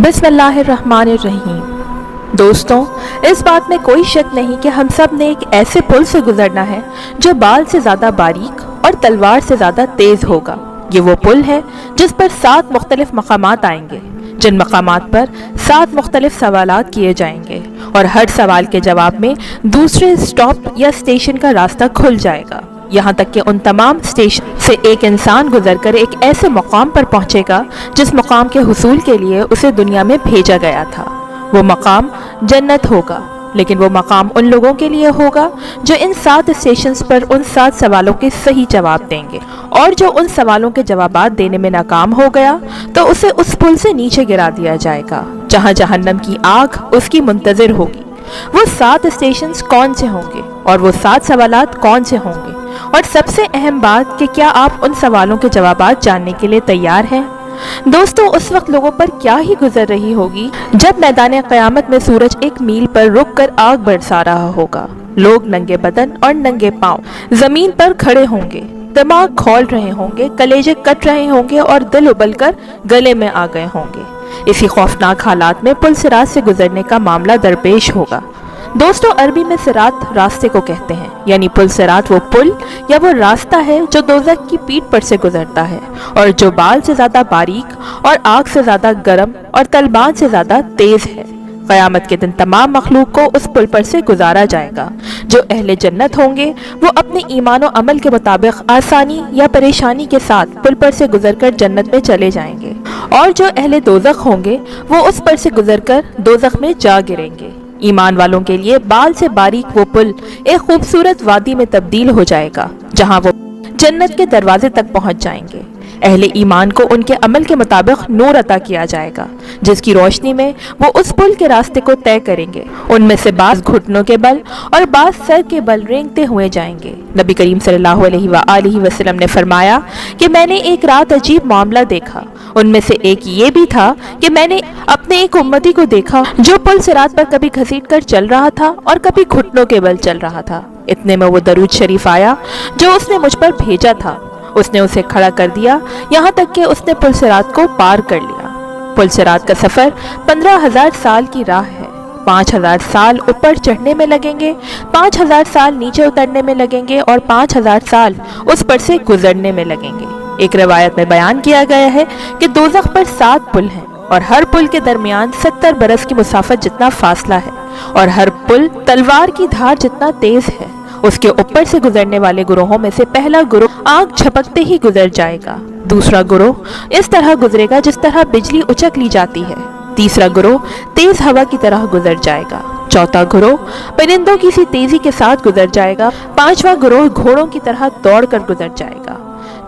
बिस्मिल्लाहिर्रहमानिर्रहीम। दोस्तों, इस बात में कोई शक नहीं कि हम सब ने एक ऐसे पुल से गुजरना है जो बाल से ज़्यादा बारीक और तलवार से ज़्यादा तेज़ होगा। ये वो पुल है जिस पर 7 मुख्तलिफ मकामात आएंगे, जिन मकामात पर 7 मुख्तलिफ सवालात किए जाएंगे और हर सवाल के जवाब में दूसरे स्टॉप या स्टेशन का रास्ता खुल जाएगा। यहाँ तक कि उन तमाम स्टेशन से एक इंसान गुजरकर एक ऐसे मकाम पर पहुँचेगा जिस मकाम के हुसूल के लिए उसे दुनिया में भेजा गया था। वो मकाम जन्नत होगा, लेकिन वो मकाम उन लोगों के लिए होगा जो इन 7 स्टेशंस पर उन 7 सवालों के सही जवाब देंगे, और जो उन सवालों के जवाबात देने में नाकाम हो गया तो उसे उस पुल से नीचे गिरा दिया जाएगा जहाँ जहन्नम की आग उसकी मुंतज़िर होगी। वो 7 स्टेशंस कौन से होंगे और वो 7 सवालात कौन से होंगे, और सबसे अहम बात कि क्या आप उन सवालों के जवाबात जानने के लिए तैयार हैं? दोस्तों, उस वक्त लोगों पर क्या ही गुजर रही होगी जब मैदान क़यामत में सूरज एक मील पर रुक कर आग बरसा रहा होगा। लोग नंगे बदन और नंगे पांव जमीन पर खड़े होंगे, दिमाग खोल रहे होंगे, कलेजे कट रहे होंगे और दिल उबलकर गले में आ गए होंगे। इसी खौफनाक हालात में पुल सिरात से गुजरने का मामला दरपेश होगा। दोस्तों, अरबी में सिरात रास्ते को कहते हैं, यानी पुल सिरात वो पुल या वो रास्ता है जो दोज़ख की पीठ पर से गुजरता है और जो बाल से ज़्यादा बारीक और आग से ज़्यादा गर्म और तलवार से ज़्यादा तेज़ है। क़यामत के दिन तमाम मखलूक को उस पुल पर से गुजारा जाएगा। जो अहले जन्नत होंगे वो अपने ईमान और अमल के मुताबिक आसानी या परेशानी के साथ पुल पर से गुजरकर जन्नत में चले जाएंगे, और जो अहले दोज़ख होंगे वो उस पर से गुजरकर दोज़ख में जा गिरेंगे। ईमान वालों के लिए बाल से बारीक वो पुल एक खूबसूरत वादी में तब्दील हो जाएगा जहां वो जन्नत के दरवाजे तक पहुंच जाएंगे। अहले ईमान को उनके अमल के मुताबिक नूर अता किया जाएगा जिसकी रोशनी में वो उस पुल के रास्ते को तय करेंगे। उनमें से बाज़ घुटनों के बल और बाज़ सर के बल रेंगते हुए जाएंगे। नबी करीम सल्लल्लाहु अलैहि वसल्लम ने फरमाया कि मैंने एक रात अजीब मामला देखा। उनमें से एक ये भी था कि मैंने अपने एक उम्मती को देखा जो पुल सिरात पर कभी घसीट कर चल रहा था और कभी घुटनों के बल चल रहा था। इतने में वो दरूद शरीफ आया जो उसने मुझ पर भेजा था। उसने उसे खड़ा कर दिया यहाँ तक कि उसने पुल सिरात को पार कर लिया। पुल सिरात का सफ़र 15,000 साल की राह है। 5,000 साल ऊपर चढ़ने में लगेंगे, 5,000 साल नीचे उतरने में लगेंगे और 5,000 साल उस पर से गुजरने में लगेंगे। एक रवायत में बयान किया गया है कि दोज़ख पर 7 पुल हैं और हर पुल के दरमियान 70 बरस की मुसाफत जितना फासला है, और हर पुल तलवार की धार जितना तेज है। उसके ऊपर से गुजरने वाले गुरोहों में से पहला गुरोह आग झपकते ही गुजर जाएगा। दूसरा गुरोह इस तरह गुजरेगा जिस तरह बिजली उचक ली जाती है। तीसरा गुरोह तेज हवा की तरह गुजर जाएगा। चौथा गुरोह परिंदों की सी तेजी के साथ गुजर जाएगा। 5वां गुरोह घोड़ों की तरह दौड़कर गुजर जाएगा।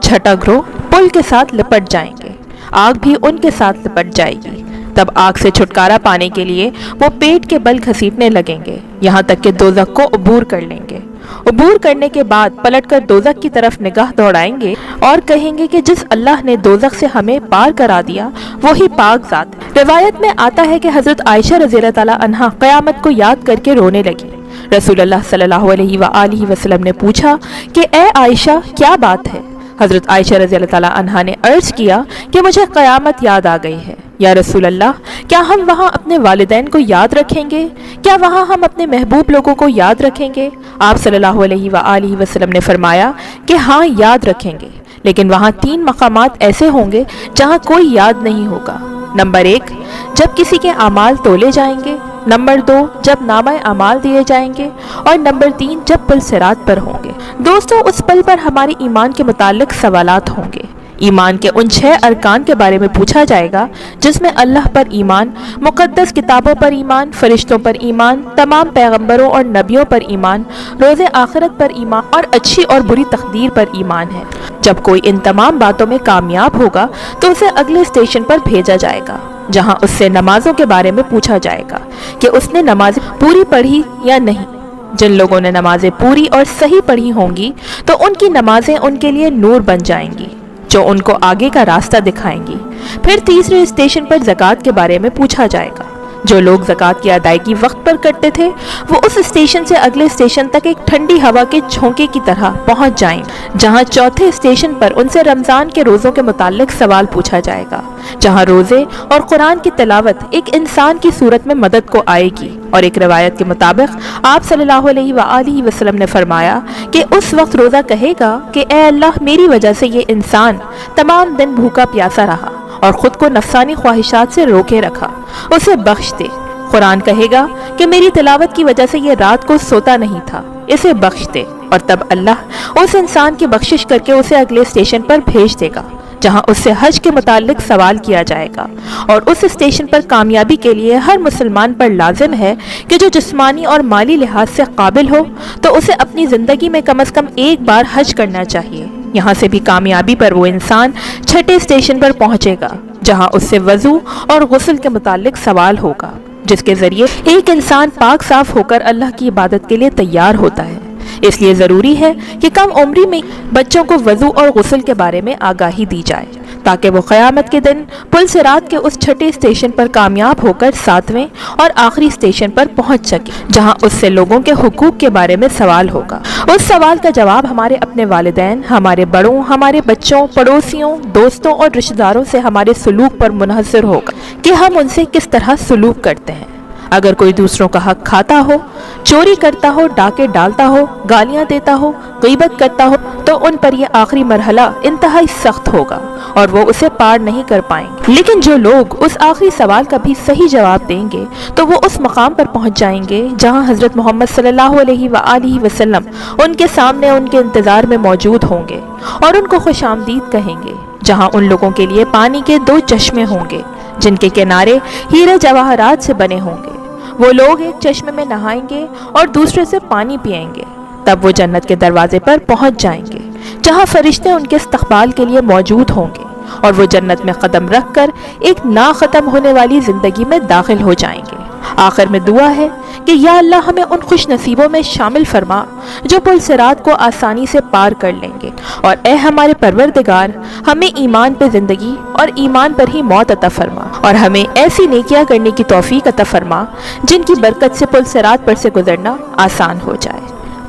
छठा ग्रोह पुल के साथ लिपट जाएंगे, आग भी उनके साथ लिपट जाएगी। तब आग से छुटकारा पाने के लिए वो पेट के बल घसीटने लगेंगे यहाँ तक कि दोज़ख को अबूर कर लेंगे। अबूर करने के बाद पलटकर दोज़ख की तरफ निगाह दौड़ाएंगे और कहेंगे कि जिस अल्लाह ने दोज़ख से हमें पार करा दिया वो ही पाक ज़ात है। रिवायत में आता है कि हज़रत आयशा रज़ियल्लाहु ताला अन्हा क़यामत को याद करके रोने लगी। रसूलुल्लाह सल्लल्लाहु अलैहि वसल्लम ने पूछा कि ए आयशा, क्या बात है? हज़रत आयशा रज़ियल्लाहु ताला अन्हा ने अर्ज़ किया कि मुझे क़यामत याद आ गई है। या रसूल अल्लाह, क्या हम वहाँ अपने वालिदैन को याद रखेंगे? क्या वहाँ हम अपने महबूब लोगों को याद रखेंगे? आप सल्लल्लाहु अलैहि वसल्लम ने फरमाया कि हाँ, याद रखेंगे, लेकिन वहाँ 3 मकामात ऐसे होंगे जहाँ कोई याद नहीं होगा। नंबर 1, जब किसी के अमाल तोले जाएंगे। नंबर 2, जब नामा अमाल दिए जाएंगे। और नंबर 3, जब पुल सिरात पर होंगे। दोस्तों, उस पल पर हमारे ईमान के मुताल्लिक सवालात होंगे। ईमान के उन 6 अरकान के बारे में पूछा जाएगा जिसमें अल्लाह पर ईमान, मुक़द्दस किताबों पर ईमान, फरिश्तों पर ईमान, तमाम पैगंबरों और नबियों पर ईमान, रोज़े आखिरत पर ईमान और अच्छी और बुरी तकदीर पर ईमान है। जब कोई इन तमाम बातों में कामयाब होगा तो उसे अगले स्टेशन पर भेजा जाएगा जहां उससे नमाजों के बारे में पूछा जाएगा कि उसने नमाज़ें पूरी पढ़ी या नहीं। जिन लोगों ने नमाजें पूरी और सही पढ़ी होंगी तो उनकी नमाजें उनके लिए नूर बन जाएंगी जो उनको आगे का रास्ता दिखाएंगी। फिर तीसरे स्टेशन पर ज़कात के बारे में पूछा जाएगा। جو لوگ زکوٰۃ کی ادائیگی وقت پر کرتے تھے وہ اس اسٹیشن سے اگلے اسٹیشن تک ایک ٹھنڈی ہوا کے جھونکے کی طرح پہنچ جائیں، جہاں چوتھے اسٹیشن پر ان سے رمضان کے روزوں کے متعلق سوال پوچھا جائے گا، جہاں روزے اور قرآن کی تلاوت ایک انسان کی صورت میں مدد کو آئے گی۔ اور ایک روایت کے مطابق آپ صلی اللہ علیہ وآلہ وسلم نے فرمایا کہ اس وقت روزہ کہے گا کہ اے اللہ، میری وجہ سے یہ انسان تمام دن بھوکا پیاسا رہا اور خود کو نفسانی خواہشات سے روکے رکھا، اسے بخش دے۔ قرآن کہے گا کہ میری تلاوت کی وجہ سے یہ رات کو سوتا نہیں تھا، اسے بخش دے، اور تب اللہ اس انسان کی بخشش کر کے اسے اگلے اسٹیشن پر بھیج دے گا، جہاں اس سے حج کے متعلق سوال کیا جائے گا۔ اور اس اسٹیشن پر کامیابی کے لیے ہر مسلمان پر لازم ہے کہ جو جسمانی اور مالی لحاظ سے قابل ہو تو اسے اپنی زندگی میں کم از کم ایک بار حج کرنا چاہیے۔ یہاں سے بھی کامیابی پر وہ انسان چھٹے اسٹیشن پر پہنچے گا، جہاں اس سے وضو اور غسل کے متعلق سوال ہوگا، جس کے ذریعے ایک انسان پاک صاف ہو کر اللہ کی عبادت کے لیے تیار ہوتا ہے۔ اس لیے ضروری ہے کہ کم عمری میں بچوں کو وضو اور غسل کے بارے میں آگاہی دی جائے، تاکہ وہ قیامت کے دن پل صراط کے اس چھٹے اسٹیشن پر کامیاب ہو کر ساتویں اور آخری اسٹیشن پر پہنچ سکے، جہاں اس سے لوگوں کے حقوق کے بارے میں سوال ہوگا۔ اس سوال کا جواب ہمارے اپنے والدین، ہمارے بڑوں، ہمارے بچوں، پڑوسیوں، دوستوں اور رشتہ داروں سے ہمارے سلوک پر منحصر ہوگا کہ ہم ان سے کس طرح سلوک کرتے ہیں۔ اگر کوئی دوسروں کا حق کھاتا ہو، چوری کرتا ہو، ڈاکے ڈالتا ہو، گالیاں دیتا ہو، غیبت کرتا ہو، تو ان پر یہ آخری مرحلہ انتہائی سخت ہوگا اور وہ اسے پار نہیں کر پائیں گے۔ لیکن جو لوگ اس آخری سوال کا بھی صحیح جواب دیں گے تو وہ اس مقام پر پہنچ جائیں گے جہاں حضرت محمد صلی اللہ علیہ وآلہ وسلم ان کے سامنے ان کے انتظار میں موجود ہوں گے اور ان کو خوش آمدید کہیں گے، جہاں ان لوگوں کے لیے پانی کے 2 چشمے ہوں گے جن کے کنارے ہیرے جواہرات سے بنے ہوں گے۔ وہ لوگ ایک چشمے میں نہائیں گے اور دوسرے سے پانی پئیں گے، تب وہ جنت کے دروازے پر پہنچ جائیں گے، جہاں فرشتے ان کے استقبال کے لیے موجود ہوں گے، اور وہ جنت میں قدم رکھ کر ایک نا ختم ہونے والی زندگی میں داخل ہو جائیں گے۔ آخر میں دعا ہے کہ یا اللہ ہمیں ان خوش نصیبوں میں شامل فرما جو پل صراط کو آسانی سے پار کر لیں گے، اور اے ہمارے پروردگار، ہمیں ایمان پہ زندگی اور ایمان پر ہی موت عطا فرما، اور ہمیں ایسی نیکیاں کرنے کی توفیق عطا فرما جن کی برکت سے پل صراط پر سے گزرنا آسان ہو جائے۔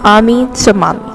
آمین ثم آمین۔